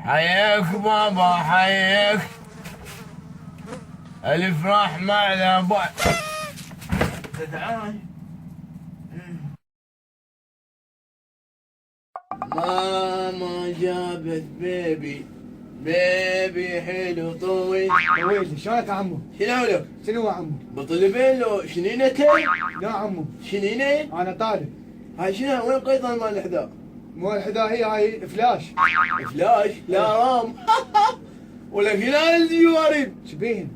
حياك بابا حياك. الافراح معنا بعد. تدعاني ماما جابت بيبي حلو طويل. طويل شلونك يا عمو؟ شنو لك؟ شنو يا عمو؟ بطلبين له شنينتين؟ لا عمو شنينه؟ انا طالب. هاي شنو وين قيطان مال الحذاء؟ مو الحذاء هاي فلاش. فلاش؟ لا رام. ولا فلان الجوارين شبيهن؟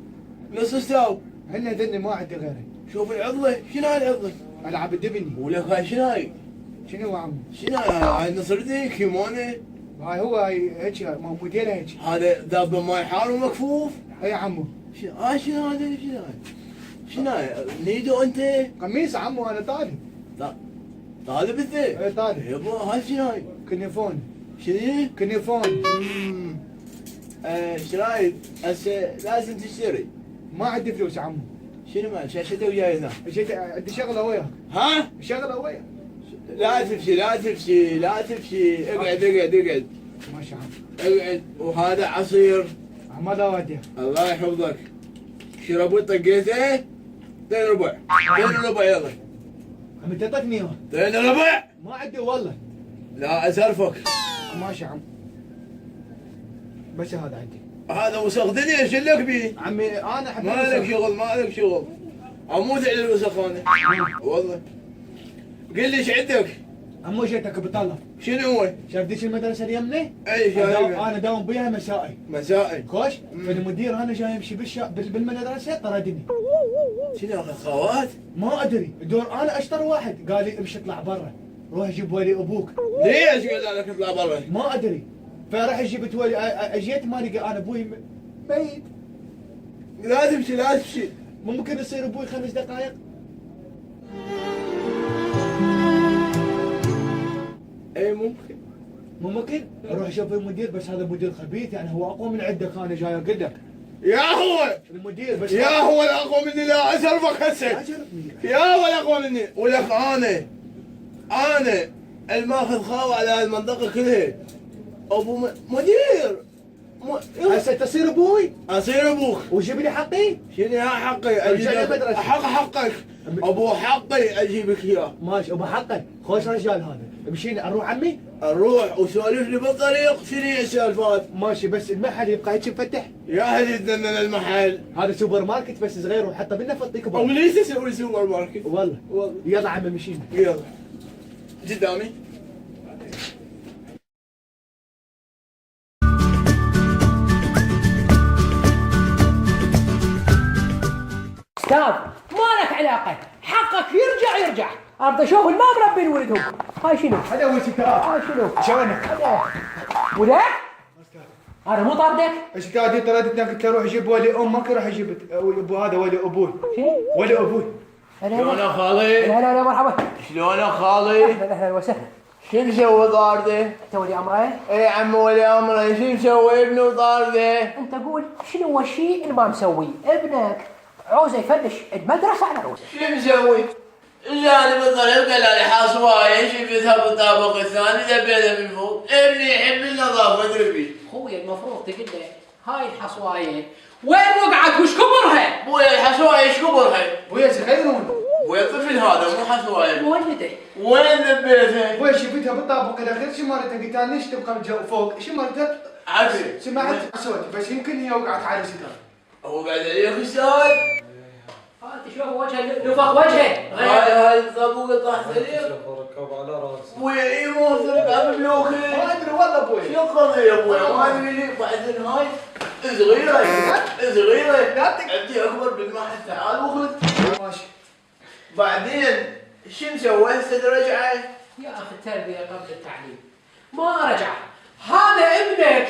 نص استاو. هن ذني ما عندي غيره. شوف العضله، شنو هاي العضله؟ العب الدبني. ولك هاي شنو هاي؟ شنو يا عمو؟ شنو هاي نصرتي كيمونه؟ هاي هيك موديله هيك. هذا ذاب ماي حار ومكفوف؟ اي يا عمو. هاي شنو هذا؟ شنو هاي؟ شنو هاي؟ نيدو انت؟ قميص عمو انا طالب. طالب انت؟ اي طالب. يبا هاي شنو هاي؟ كنيفون. شنو؟ كنيفون. ايش رايك؟ هسه لازم تشتري. ما عندي فلوس يا عمو. شنو ما شاشته وياي هنا؟ عندي شغله وياك. ها؟ شغله وياك. لا تفشي لا تفشي لا تفشي، اقعد اقعد اقعد. ماشي يا عمو. اقعد. وهذا عصير. عمال اوديه. الله يحفظك. شربوا طقيته؟ 2 ربع. 2 ربع يلا. عم تعطيني اياه. 2 ربع؟ ما عندي والله. لا اسرفك. ماشي يا عمو. بس هذا عندي. هذا وسخ دنيا ايش لك بيه؟ عمي انا احب ما لك شغل ما لك شغل. اموت على الوسخ انا. والله. قل لي ايش عندك؟ عمو جيتك بطلب. شنو هو؟ شايف ديش المدرسه اليمنى؟ اي شايف. انا داوم بيها مسائي. مسائي. كوش؟ فالمدير انا جاي امشي بالمدرسه طردني. شنو خوات؟ ما ادري، دور انا اشطر واحد، قال لي امشي اطلع برا، روح جيب ولي ابوك. ليش قال لك اطلع برا؟ ما ادري، فراح جبت ولي، اجيت ما لقى انا ابوي ميت. لا تمشي لا تمشي. ممكن يصير ابوي 5 دقائق؟ اي ممكن. ممكن اروح اشوف المدير، بس هذا مدير خبيث يعني، هو اقوى من عندك، انا جاي اقول لك. يا هو المدير بس يا هو الاقوى مني، لا اسرفك هسه. يا هو الاقوى مني، ولك انا الماخذ خاوه على المنطقه كلها. ابو مدير. هسه تصير ابوي؟ اصير ابوك. وجيب لي حقي؟ شنو حقي؟ اجيب حقك. ابو حقي اجيبك اياه. ماشي ابو حقك، خوش رجال هذا، مشينا نروح عمي؟ نروح وسولف لي بالطريق شنو هي السالفات؟ ماشي، بس المحل يبقى هيك مفتح؟ يا اهل يتذنن المحل. هذا سوبر ماركت بس صغير وحتى بالنفط يكبر. وليش تسوي سوبر ماركت؟ والله يلا عمي مشينا. يلا قدامي. استاذ ما لك علاقه، حقك يرجع. اريد اشوف ما مربين ولدهم. هاي شنو؟ هذا هو الكتاب. هاي شنو؟ شلونك؟ ولك؟ انا مو طاردك؟ ايش قاعد طردتني؟ قلت له روح جيب ولي امك، راح اجيب ابو هذا ولي ابوي. شنو؟ ولي ابوي. شلونك خالي؟ لا مرحبا. شلونك خالي؟ اهلا وسهلا. شو مسوي طارده؟ انت ولي امره؟ اي عم ولي امره، شو مسوي ابنه طارده؟ انت قول شنو هو الشيء اللي ما مسويه ابنك؟ عوزه يفلش المدرسه على رؤوسه. شو مسوي؟ جاني بالطريق قال لي حاصوايه، شفتها بالطابق الثاني دبيتها من فوق، ابني يحب النظافه ادري بيه. خويا المفروض تقول له هاي الحصوايه وين وقعت وش كبرها؟ بويا الحصوايه ايش كبرها؟ ابويا صغيرون. بويا الطفل هذا مو حصوايه. مولده. وين دبيتها؟ ابويا شفتها بالطابق الاخير، شو مالتها؟ قلت لها ليش تبقى فوق؟ شو مالتها؟ عفري. سمعت صوت، بس يمكن هي وقعت على ستار. هو بعد عليك استاذ؟ انت شوف وجهه، نفخ وجهه. هاي الطابوق طاح سريع. ركب على راسي. ابويا اي مو ضرب عم بلوخي. ما ادري والله ابويا. شو القضيه يا ابويا؟ ما ادري ليه بعدين هاي صغيره عندي اكبر بالمحل، تعال وخذ. ماشي. بعدين شو مسوي هسه رجعه؟ يا اخي التربيه قبل التعليم. ما رجع. هذا ابنك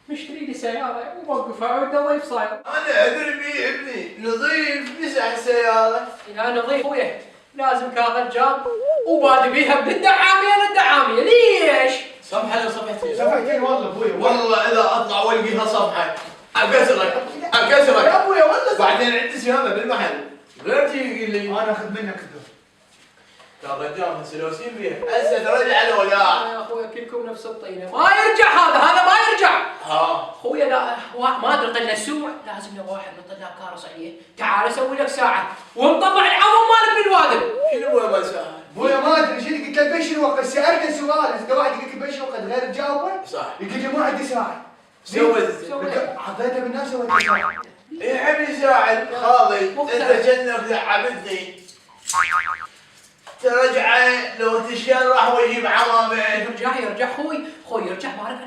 مشتري لي سياره وموقفها عند ضيف صاير. انا ادري بيه ابني نظيف مسح السياره. يا نظيف خويا لازم كاغذ جاب وبادي بيها من الدعاميه للدعاميه، ليش؟ صفحه لو صفحتين. صفحتين والله ابويا. والله اذا اطلع والقيها صفحه اكسرك. يا ابويا والله. بعدين عندي سياره بالمحل غير تجي يقول لي انا اخذ منك الدور. يا رجال سلوسين فيها هسه ترجع الولاء. يا اخوي كلكم نفس الطينه، ما يرجع هذا ما يرجع. ها اخويا لا ما ادري طلع السوع، لازم له واحد نطلع كارس عليه. تعال اسوي لك ساعه ونطلع العظم مالك بالوادم. شنو هو مساء؟ ابويا ما ادري شنو قلت له بشر وقت سالته سؤال، هسه واحد يقول لك بشر وقت غير تجاوبه؟ صح. يقول لي ما عندي ساعه. سويت حطيته بالناس سويت ساعه. يحب يساعد خاضي انت كأنك لعبتني. ترجعه لو تشرح ويجيب عمامه. يرجع خوي يرجع بارك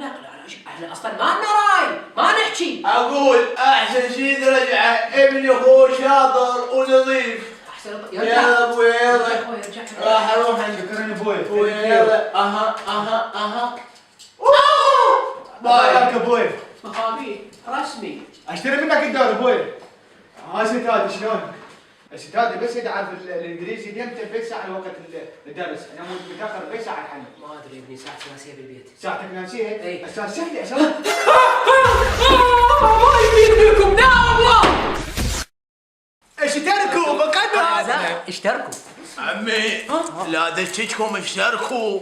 احنا اصلا ما لنا راي ما نحكي. اقول احسن شيء ترجعه ابني اخوه شاطر ونظيف. احسن يلا ابوي يلا يرجع راح اروح عند شكرا ابوي. يلا اها باي ابوي. مخابيل رسمي. اشتري منك الدور ابوي. ها ستادي شلونك؟ ستادي بس اذا عارف الانجليزي يمتى في ساعه وقت الدرس، انا متاخر في ساعه الحين. ما ادري ابني ساعتي ناسيه بالبيت. ساعتك ناسيها؟ اي استاذ سهله اسوي. ما يبين لكم لا والله. اشتركوا بقناه. اشتركوا عمي لا دشتكم اشتركوا.